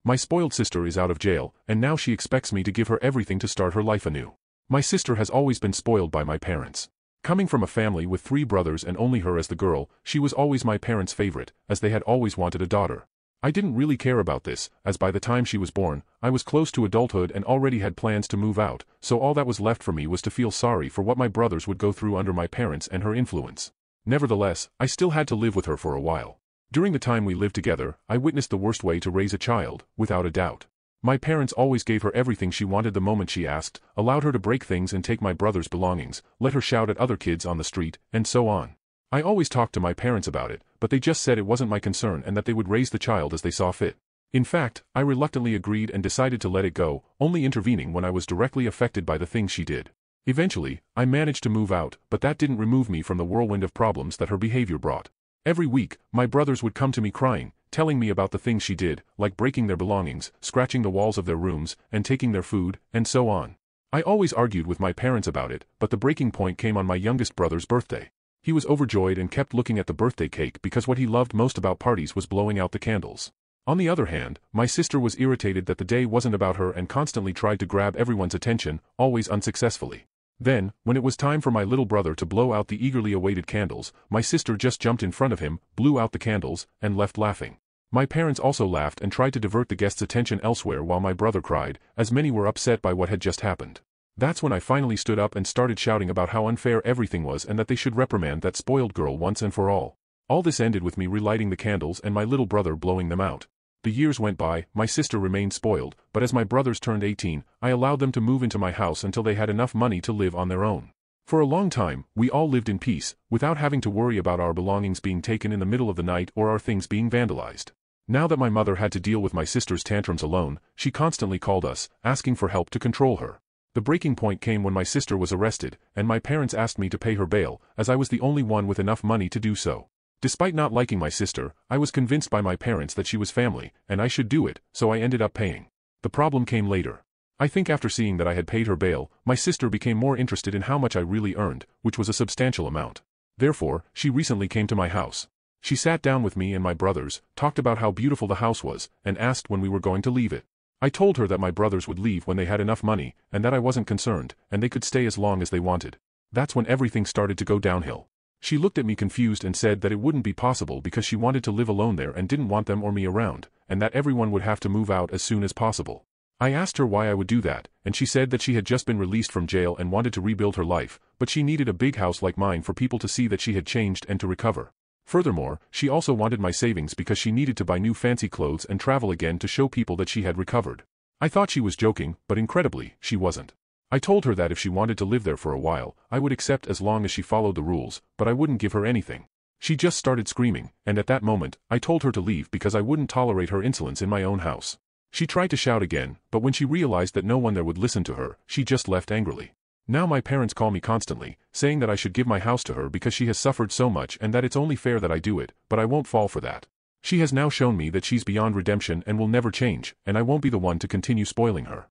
My spoiled sister is out of jail, and now she expects me to give her everything to start her life anew. My sister has always been spoiled by my parents. Coming from a family with 3 brothers and only her as the girl, she was always my parents' favorite, as they had always wanted a daughter. I didn't really care about this, as by the time she was born, I was close to adulthood and already had plans to move out, so all that was left for me was to feel sorry for what my brothers would go through under my parents and her influence. Nevertheless, I still had to live with her for a while. During the time we lived together, I witnessed the worst way to raise a child, without a doubt. My parents always gave her everything she wanted the moment she asked, allowed her to break things and take my brother's belongings, let her shout at other kids on the street, and so on. I always talked to my parents about it, but they just said it wasn't my concern and that they would raise the child as they saw fit. In fact, I reluctantly agreed and decided to let it go, only intervening when I was directly affected by the things she did. Eventually, I managed to move out, but that didn't remove me from the whirlwind of problems that her behavior brought. Every week, my brothers would come to me crying, telling me about the things she did, like breaking their belongings, scratching the walls of their rooms, and taking their food, and so on. I always argued with my parents about it, but the breaking point came on my youngest brother's birthday. He was overjoyed and kept looking at the birthday cake because what he loved most about parties was blowing out the candles. On the other hand, my sister was irritated that the day wasn't about her and constantly tried to grab everyone's attention, always unsuccessfully. Then, when it was time for my little brother to blow out the eagerly awaited candles, my sister just jumped in front of him, blew out the candles, and left laughing. My parents also laughed and tried to divert the guests' attention elsewhere while my brother cried, as many were upset by what had just happened. That's when I finally stood up and started shouting about how unfair everything was and that they should reprimand that spoiled girl once and for all. All this ended with me relighting the candles and my little brother blowing them out. The years went by, my sister remained spoiled, but as my brothers turned 18, I allowed them to move into my house until they had enough money to live on their own. For a long time, we all lived in peace, without having to worry about our belongings being taken in the middle of the night or our things being vandalized. Now that my mother had to deal with my sister's tantrums alone, she constantly called us, asking for help to control her. The breaking point came when my sister was arrested, and my parents asked me to pay her bail, as I was the only one with enough money to do so. Despite not liking my sister, I was convinced by my parents that she was family, and I should do it, so I ended up paying. The problem came later. I think after seeing that I had paid her bail, my sister became more interested in how much I really earned, which was a substantial amount. Therefore, she recently came to my house. She sat down with me and my brothers, talked about how beautiful the house was, and asked when we were going to leave it. I told her that my brothers would leave when they had enough money, and that I wasn't concerned, and they could stay as long as they wanted. That's when everything started to go downhill. She looked at me confused and said that it wouldn't be possible because she wanted to live alone there and didn't want them or me around, and that everyone would have to move out as soon as possible. I asked her why I would do that, and she said that she had just been released from jail and wanted to rebuild her life, but she needed a big house like mine for people to see that she had changed and to recover. Furthermore, she also wanted my savings because she needed to buy new fancy clothes and travel again to show people that she had recovered. I thought she was joking, but incredibly, she wasn't. I told her that if she wanted to live there for a while, I would accept as long as she followed the rules, but I wouldn't give her anything. She just started screaming, and at that moment, I told her to leave because I wouldn't tolerate her insolence in my own house. She tried to shout again, but when she realized that no one there would listen to her, she just left angrily. Now my parents call me constantly, saying that I should give my house to her because she has suffered so much and that it's only fair that I do it, but I won't fall for that. She has now shown me that she's beyond redemption and will never change, and I won't be the one to continue spoiling her.